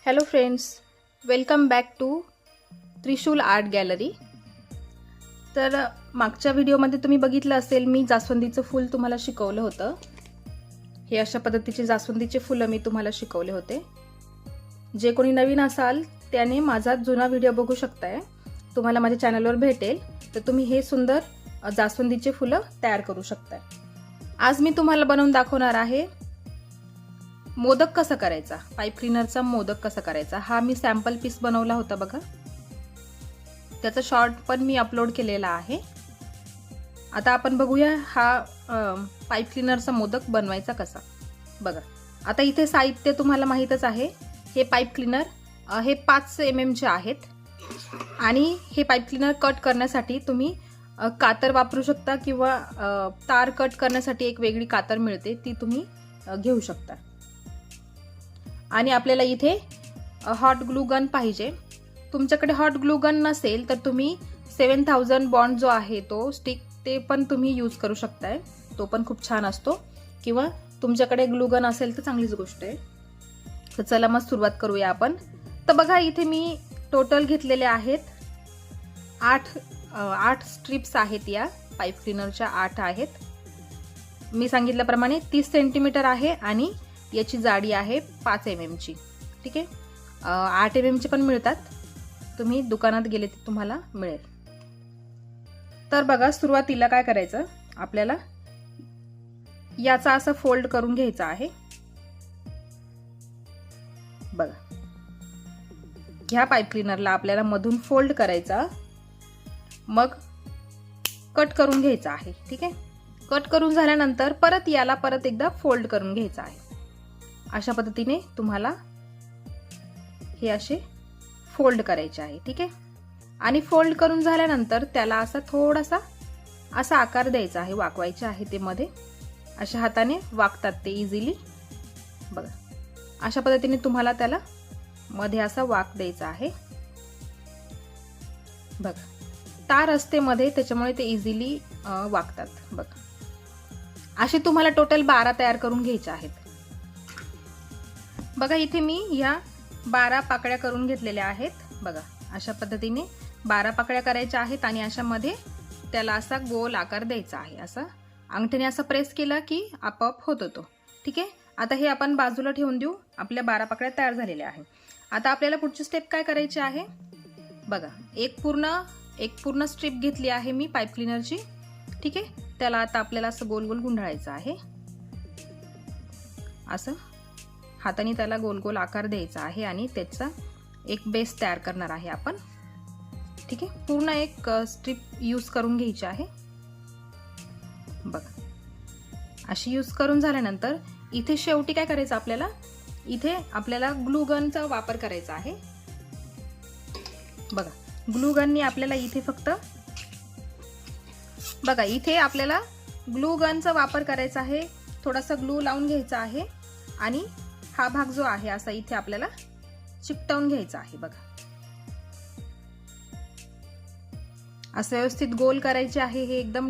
Hello friends, welcome back to Trishul art gallery. तर मागच्या व्हिडिओमध्ये तुम्ही बघितलं असेल, मी जास्वंदीचं फूल तुम्हाला शिकवलं होतं। हे अशा पद्धतीचे जास्वंदीचे फुलं मी तुम्हाला शिकवले होते। जे कोणी नवीन असाल त्याने माझा जुना व्हिडिओ बघू शकताय, तुम्हाला माझ्या चॅनलवर भेटेल। तर तुम्ही हे सुंदर जास्वंदीचे फुलं तयार करू शकताय। आज मी तुम्हाला बनवून दाखवणार आहे मोदक कसा करायचा, पाईप क्लीनरचा मोदक कसा करायचा। हा मी सॅम्पल पीस बनवला होता बघा, त्याचा शॉर्ट पण मी अपलोड केलेला आहे। आता आपण बघूया हा पाईप क्लीनरचा मोदक बनवायचा कसा। बघा, आता इथे साहित्य तुम्हाला माहीतच आहे। हे पाईप क्लीनर हे 5 mm चे आहेत आणि हे पाईप क्लीनर कट करण्यासाठी तुम्ही कातर वापरू शकता किंवा तार कट करण्यासाठी एक वेगळी कातर मिळते, ती तुम्ही घेऊ शकता। आणि आपल्याला इथे हॉट ग्लू गन पाहिजे। तुमच्याकडे हॉट ग्लू गन नसेल तर तुम्ही 7000 बॉन्ड जो आहे तो स्टिक, ते पण तुम्ही यूज करू शकताय, तो पण खूप छान असतो। किंवा तुमच्याकडे ग्लू गन असेल तर चांगलीच गोष्ट आहे। तर चला मग सुरुवात करूया आपण। तर बघा, इथे मी टोटल घेतलेले आहेत 8 स्ट्रिप्स आहेत। या पाईप क्लीनरच्या 8 आहेत। मी सांगितल्याप्रमाणे 30 सेंटीमीटर आहे आणि याची जाडी आहे 5 mm ची। ठीक आहे, 8 mm चे पण मिळतात, तुम्ही दुकानात गेले तर तुम्हाला मिळेल। तर बघा, सुरुवातीला काय करायचं, आपल्याला याचा असं फोल्ड करून घ्यायचा आहे। बघा, ह्या पाईप क्लीनरला आपल्याला मधून फोल्ड करायचा, मग कट करून घ्यायचा आहे। ठीक आहे, कट करून झाल्यानंतर परत याला परत एकदा फोल्ड करून घ्यायचा आहे। अशा पद्धतीने तुम्हाला हे असे फोल्ड करायचे आहे। ठीक आहे, आणि फोल्ड करून झाल्यानंतर त्याला असा थोडासा असा आकार द्यायचा आहे, वाकवायचे आहे ते मध्ये। अशा हाताने वाकतात ते इझिली। बघा, अशा पद्धतीने तुम्हाला त्याला मध्ये असा वाक द्यायचा आहे। बघा, तार असते मध्ये, त्याच्यामुळे ते इझिली वाकतात। बघा, असे तुम्हाला टोटल 12 तयार करून घ्यायचे आहेत। बघा, इथे मी या 12 पाकळ्या करून घेतलेल्या आहेत। बघा, अशा पद्धतीने 12 पाकळ्या करायच्या आहेत आणि अशा मध्ये त्याला असा गोल आकार द्यायचा आहे। असा अंगठ्याने असा प्रेस केला की आपोआप होतो तो। ठीक आहे, आता हे आपण बाजूला ठेवून देऊ। आपल्या 12 पाकळ्या तयार झालेल्या आहेत। आता आपल्याला पुढची स्टेप काय करायची आहे, बघा, एक पूर्ण स्ट्रिप घेतली आहे मी पाईप क्लीनरची। ठीक आहे, त्याला आता आपल्याला असं गोल गोल गुंडाळायचं आहे। असं हाताने त्याला गोल गोल आकार द्यायचा आहे आणि त्याचा एक बेस तयार करणार आहे आपण। ठीक आहे, पूर्ण एक स्ट्रिप यूज करून घ्यायची आहे। बघा, अशी यूज करून झाल्यानंतर इथे शेवटी काय करायचं, इथे आपल्याला ग्लू गनचा वापर करायचा आहे। बघा, ग्लू गनने आपल्याला इथे फक्त, बघा, इथे आपल्याला ग्लू गनचा वापर करायचा आहे। थोडासा ग्लू लावून घ्यायचा आहे आणि हा भाग जो आहे असा इथे आपल्याला चिकटवून घ्यायचा आहे। बघा, असं व्यवस्थित गोल करायचे आहे। हे एकदम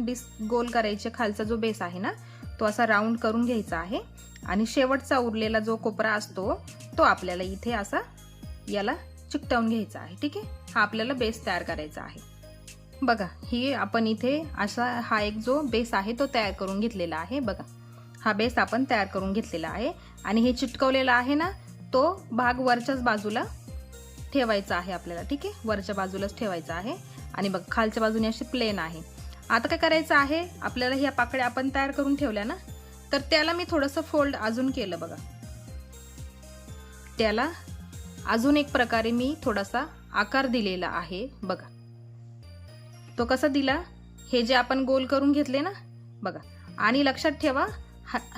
गोल करायचे। खालचा जो बेस आहे ना, तो असा राऊंड करून घ्यायचा आहे आणि शेवटचा उरलेला जो कोपरा असतो तो आपल्याला इथे असा याला चिकटवून घ्यायचा आहे। ठीक आहे, हा आपल्याला बेस तयार करायचा आहे। बघा, ही आपण इथे असा हा एक जो बेस आहे तो तयार करून घेतलेला आहे। बघा, हा बेस आपण तयार करून घेतलेला आहे आणि हे चिटकवलेला आहे ना, तो भाग वरच्याच बाजूला ठेवायचा आहे आपल्याला। ठीक आहे, वरच्या बाजूलाच ठेवायचा आहे आणि बघ, खालच्या बाजूने अशी प्लेन आहे। आता काय करायचं आहे, आपल्याला ह्या पाकळ्या आपण तयार करून ठेवल्या ना, तर त्याला मी थोडंसं फोल्ड अजून केलं। बघा, त्याला अजून एक प्रकारे मी थोडासा आकार दिलेला आहे। बघा, तो कसा दिला, हे जे आपण गोल करून घेतले ना, बघा, आणि लक्षात ठेवा,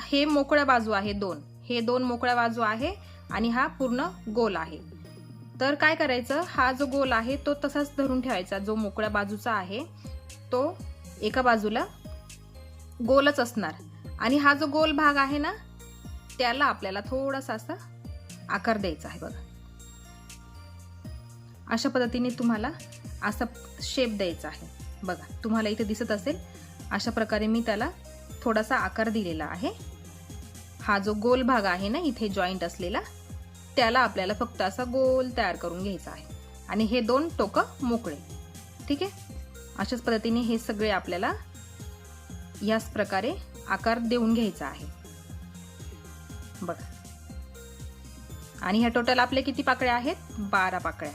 हे मोकळ्या बाजू आहे हे दोन मोकळ्या बाजू आहे आणि हा पूर्ण गोल आहे। तर काय करायचं, हा जो गोल आहे तो तसाच धरून ठेवायचा। जो मोकळ्या बाजूचा आहे तो एका बाजूला गोलच असणार आणि हा जो गोल भाग आहे ना, त्याला आपल्याला थोडासा असा आकार द्यायचा आहे। बघा, अशा पद्धतीने तुम्हाला असा शेप द्यायचा आहे। बघा, तुम्हाला इथे दिसत असेल, अशा प्रकारे मी त्याला थोडासा आकार दिलेला आहे। हा जो गोल भाग आहे ना, इथे जॉईंट असलेला, त्याला आपल्याला फक्त असा गोल तयार करून घ्यायचा आहे आणि हे 2 टोकं मोकळे. ठीक आहे, अशाच पद्धतीने हे सगळे आपल्याला याच प्रकारे आकार देऊन घ्यायचा आहे बघा. आणि ह्या टोटल आपले किती पाकळ्या आहेत? 12 पाकळ्या.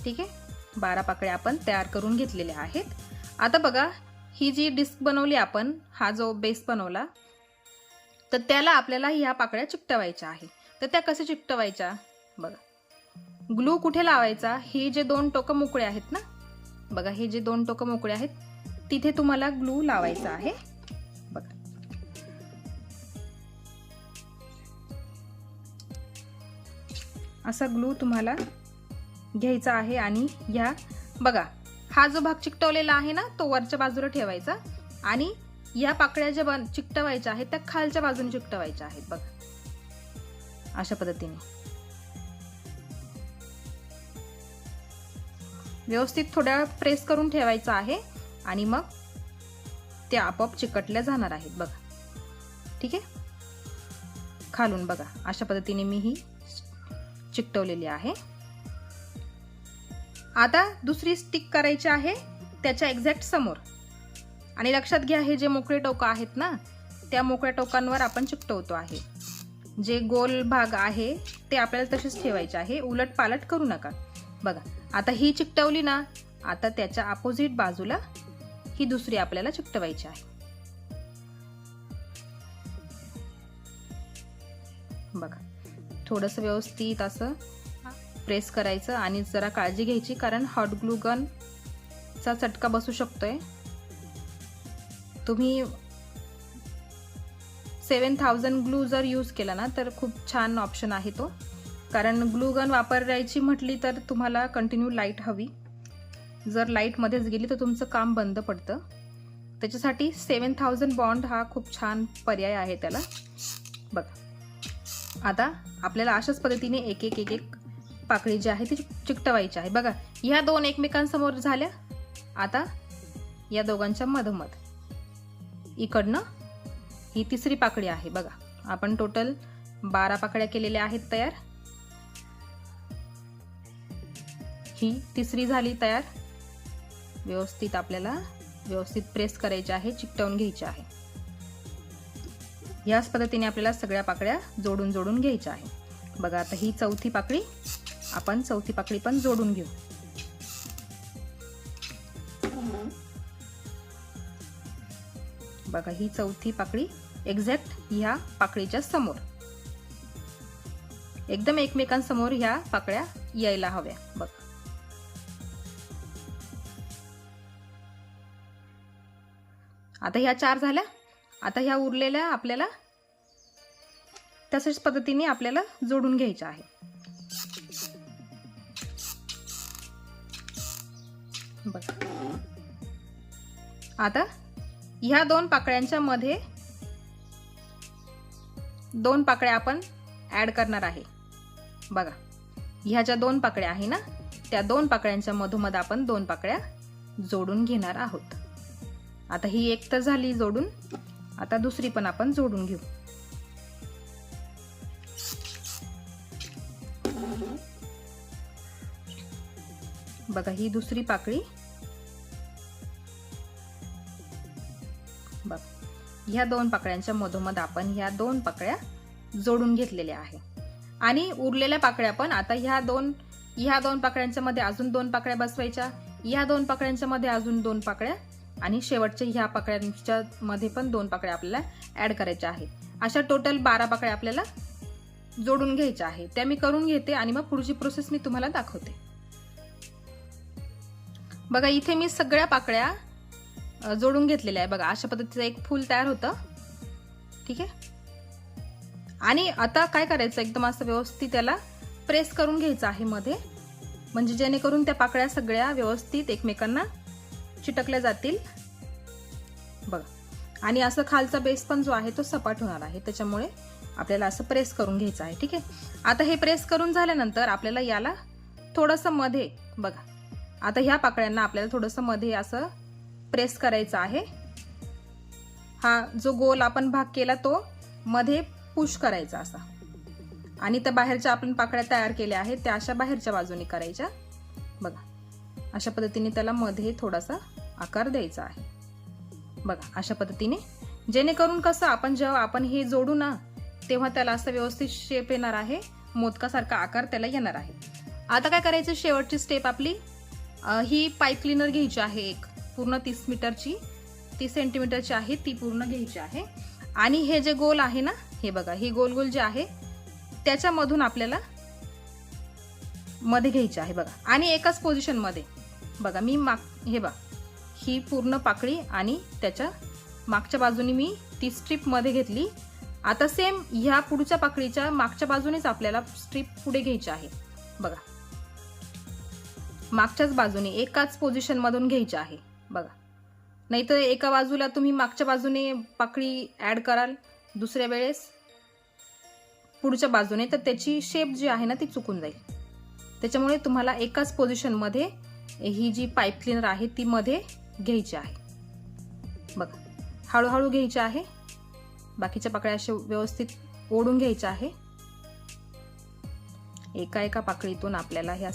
ठीक आहे, 12 पाकळ्या आपण तयार करून घेतलेल्या आहेत. आता बघा, ही जी डिस्क बनवली आपण, हा जो बेस बनवला, तर त्याला आपल्याला ह्या पाकळ्या चिकटवायच्या आहे. तर त्या कशा चिकटवायच्या बघा. ग्लू कुठे लावायचा? हे जे 2 टोकं मोकळे आहेत ना बघा, हे जे 2 टोकं मोकळे आहेत तिथे तुम्हाला ग्लू लावायचा आहे बघा. असा ग्लू तुम्हाला घ्यायचा आहे आणि ह्या बघा, हा जो भाग चिकटवलेला आहे ना तो वरच्या बाजूला ठेवायचा आणि या पाकळ्या ज्या चिकटवायच्या आहेत त्या खालच्या बाजूने चिकटवायच्या आहेत बघा. अशा पद्धतीने व्यवस्थित थोड्या प्रेस करून ठेवायचं आहे आणि मग ते आपोआप चिकटल्या जाणार आहेत बघा. ठीक आहे, खालून बघा अशा पद्धतीने मी ही चिकटवलेली आहे. आता दुसरी स्टिक करायची आहे त्याच्या एक्झॅक्ट समोर. आणि लक्षात घ्या, हे जे मोकळे टोकं आहेत ना त्या मोकळ्या टोकांवर आपण चिकटवतो आहे. जे गोल भाग आहे ते आपल्याला तसेच ठेवायचे आहे, उलट पालट करू नका बघा. आता ही चिकटवली ना, आता त्याच्या अपोजिट बाजूला ही दुसरी आपल्याला चिकटवायची आहे बघा. थोडंसं व्यवस्थित असं प्रेस करायचं आणि जरा काळजी घ्यायची, कारण हॉट ग्लू गन चा चटका बसू शकतोय. तुम्ही 7000 ग्लू जर यूज केला ना तर खूप छान ऑप्शन आहे तो, कारण ग्लू गन वापरायची म्हटली तर तुम्हाला कंटिन्यू लाईट हवी. जर लाईट मध्येच गेली तर तुमचं काम बंद पडतं. त्याच्यासाठी 7000 बॉन्ड हा खूप छान पर्याय आहे त्याला बघा. आता आपल्याला अशाच पद्धतीने एक एक एक एक पाकळी जी आहे ती चिकटवायची आहे बघा. ह्या 2 एकमेकांसमोर झाल्या. आता या दोघांच्या मधोमध इकडनं ही तिसरी पाकळी आहे बघा. आपण टोटल 12 पाकळ्या केलेल्या आहेत तयार. ही तिसरी झाली तयार. व्यवस्थित आपल्याला व्यवस्थित प्रेस करायची आहे, चिकटवून घ्यायची आहे. याच पद्धतीने आपल्याला सगळ्या पाकळ्या जोडून जोडून घ्यायच्या आहे बघा. आता ही चौथी पाकळी, आपण चौथी पाकळी पण जोडून घेऊ. बघा, ही चौथी पाकळी एक्झॅक्ट ह्या पाकळीच्या समोर, एकदम एकमेकांसमोर ह्या पाकळ्या यायला हव्या बघा. आता ह्या 4 झाल्या. आता ह्या उरलेल्या आपल्याला तशाच पद्धतीने आपल्याला जोडून घ्यायच्या आहे बघा. आता ह्या 2 पाकळ्यांच्या मध्ये 2 पाकळ्या आपण ऍड करणार आहे बघा. ह्या ज्या 2 पाकळ्या आहे ना त्या 2 पाकळ्यांच्या मधोमध आपण 2 पाकळ्या जोडून घेणार आहोत. आता ही एक तर झाली जोडून, आता दुसरी पण आपण जोडून घेऊ. बघा, ही दुसरी पाकळी बघ. ह्या 2 पाकळ्यांच्या मधोमध आपण ह्या 2 पाकळ्या जोडून घेतलेल्या आहे. आणि उरलेल्या पाकळ्या पण आता ह्या 2 पाकळ्यांच्या मध्ये अजून 2 पाकळ्या बसवायच्या, ह्या 2 पाकळ्यांच्या मध्ये अजून 2 पाकळ्या आणि शेवटच्या ह्या पाकळ्यांच्या मध्ये पण 2 पाकळ्या आपल्याला ऍड करायच्या आहेत. अशा टोटल 12 पाकळ्या आपल्याला जोडून घ्यायच्या आहेत. त्या मी करून घेते आणि मग पुढची प्रोसेस मी तुम्हाला दाखवते बघा. इथे मी सगळ्या पाकळ्या जोडून घेतलेल्या आहे बघा. अशा पद्धतीचं एक फूल तयार होतं. ठीक आहे, आणि आता काय करायचं, एकदम असं व्यवस्थित त्याला प्रेस करून घ्यायचं आहे मध्ये, म्हणजे जेणेकरून त्या पाकळ्या सगळ्या व्यवस्थित एकमेकांना चिटकल्या जातील बघा. आणि असं खालचा बेस पण जो आहे तो सपाट होणार आहे, त्याच्यामुळे आपल्याला असं प्रेस करून घ्यायचं आहे. ठीक आहे, आता हे प्रेस करून झाल्यानंतर आपल्याला याला थोडंसं मध्ये बघा. आता ह्या पाकळ्यांना आपल्याला थोडंसं मध्ये असं प्रेस करायचं आहे. हा जो गोल आपण भाग केला तो मध्ये पुश करायचा असा. आणि त्या बाहेरच्या आपण पाकळ्या तयार केल्या आहेत त्या अशा बाहेरच्या बाजूने करायच्या बघा. अशा पद्धतीने त्याला मध्ये थोडासा आकार द्यायचा आहे बघा. अशा पद्धतीने जेणेकरून कसं आपण जेव्हा आपण हे जोडू ना तेव्हा त्याला असं व्यवस्थित शेप येणार आहे, मोदकासारखा आकार त्याला येणार आहे. आता काय करायचं, शेवटची स्टेप आपली ही पाईप क्लीनर घ्यायची आहे. एक पूर्ण 30 मीटरची 30 सेंटीमीटरची आहे ती पूर्ण घ्यायची आहे. आणि हे जे गोल आहे ना हे बघा, हे गोल गोल जे आहे त्याच्यामधून आपल्याला मध्ये घ्यायचे आहे बघा. आणि एकाच पोझिशन मध्ये बघा मी हे बघा ही पूर्ण पाकळी आणि त्याच्या मागच्या बाजूनी मी ती स्ट्रीप मध्ये घेतली. आता सेम ह्या पुढच्या पाकळीच्या मागच्या बाजूनेच आपल्याला स्ट्रीप पुढे घ्यायची आहे बघा. मागच्याच बाजूने एकाच पोझिशन मधून घ्यायची आहे बघा. नाहीतर एका बाजूला तुम्ही मागच्या बाजूने पाकळी ऍड कराल दुसऱ्या वेळेस पुढच्या बाजूने तर त्याची शेप जी आहे ना ती चुकून जाईल. त्याच्यामुळे तुम्हाला एकाच पोझिशन मध्ये ही जी पाईप क्लीनर आहे ती मध्ये घ्यायची आहे बघा. हळूहळू घ्यायची आहे. बाकीच्या पाकळ्या अशा व्यवस्थित ओढून घ्यायच्या आहे. एका एका पाकळीतून आपल्याला ह्या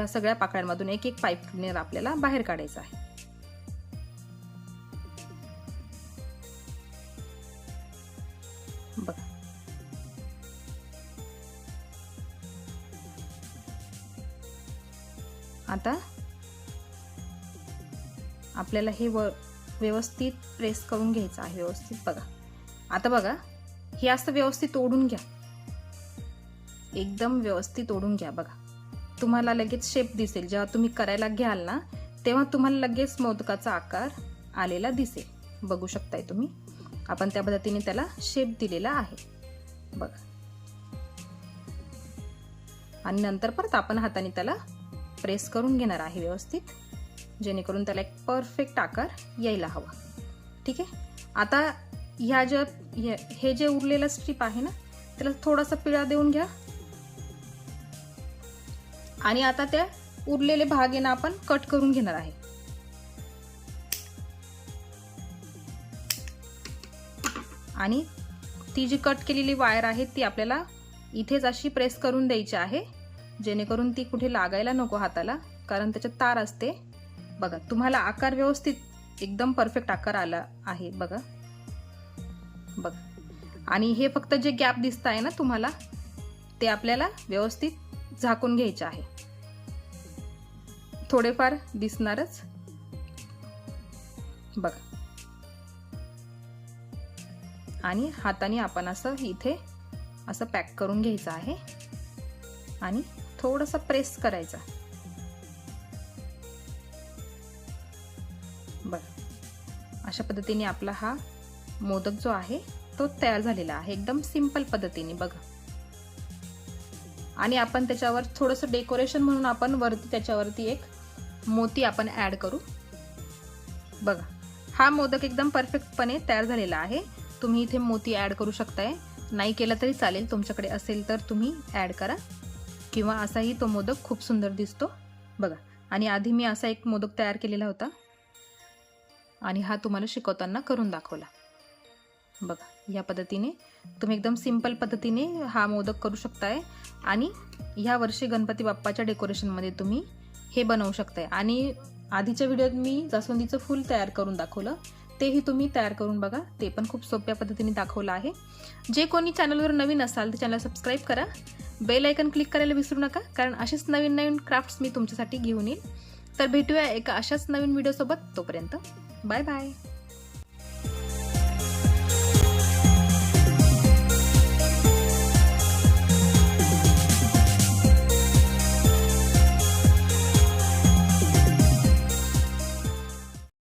सगळ्या पाकळ्यांमधून एक एक पाईप क्लीनर आपल्याला बाहेर काढायचा आहे बघा. आता आपल्याला हे व्यवस्थित प्रेस करून घ्यायचं आहे व्यवस्थित बघा. आता बघा हे असं व्यवस्थित ओढून घ्या, एकदम व्यवस्थित ओढून घ्या बघा. तुम्हाला लगेच शेप दिसेल. जेव्हा तुम्ही करायला घ्याल ना तेव्हा तुम्हाला लगेच मोदकाचा आकार आलेला दिसेल. बघू शकताय तुम्ही. आपण त्या पद्धतीने त्याला शेप दिलेला आहे बघा. आणि नंतर परत आपण हाताने त्याला प्रेस करून घेणार आहे व्यवस्थित, जेणेकरून त्याला एक परफेक्ट आकार यायला हवा. ठीक आहे. आता हे जे उरलेलं स्ट्रीप आहे ना त्याला थोडासा पिळा देऊन घ्या. आणि आता त्या उरलेले भाग आहे ना आपण कट करून घेणार आहे. आणि ती जी कट केलेली वायर आहे ती आपल्याला इथेच अशी प्रेस करून द्यायची आहे, जेणेकरून ती कुठे लागायला नको हाताला, कारण त्याच्यात तार असते बघा. तुम्हाला आकार व्यवस्थित एकदम परफेक्ट आकार आला आहे बघा बघा. आणि हे फक्त जे गॅप दिसत आहे ना तुम्हाला ते आपल्याला व्यवस्थित झाकून घ्यायचे आहे. थोडेफार दिसणारच बघा. आणि हाताने आपण असं इथे असं पॅक करून घ्यायचं आहे आणि थोडंसं प्रेस करायचं बघा. अशा पद्धतीने आपला हा मोदक जो आहे तो तयार झालेला आहे एकदम सिंपल पद्धतीने बघा. आणि आपण त्याच्यावर थोडंसं डेकोरेशन म्हणून आपण वरती त्याच्यावरती एक मोती आपण ऍड करू बघा. हा मोदक एकदम परफेक्टपणे तयार झालेला आहे. तुम्ही इथे मोती ऍड करू शकताय, नाही केलं तरी चालेल. तुमच्याकडे असेल तर तुम्ही ऍड करा, किंवा असाही तो मोदक खूप सुंदर दिसतो बघा. आणि आधी मी असा एक मोदक तयार केलेला होता आणि हा तुम्हाला शिकवताना करून दाखवला बघा. या पद्धतीने तुम्ही एकदम सिंपल पद्धतीने हा मोदक करू शकताय. आणि ह्या वर्षी गणपती बाप्पाच्या डेकोरेशनमध्ये तुम्ही हे बनवू शकताय. आणि आधीच्या व्हिडिओत मी जास्वंदीचं फूल तयार करून दाखवलं, तेही तुम्ही तयार करून बघा. ते पण खूप सोप्या पद्धतीने दाखवलं आहे. जे कोणी चॅनलवर नवीन असाल तर चॅनल सबस्क्राईब करा, बेल आयकन क्लिक करायला विसरू नका, कारण असेच नवीन नवीन क्राफ्ट्स मी तुमच्यासाठी घेऊन येईल. तर भेटूया एका अशाच नवीन व्हिडिओसोबत. तोपर्यंत बाय बाय.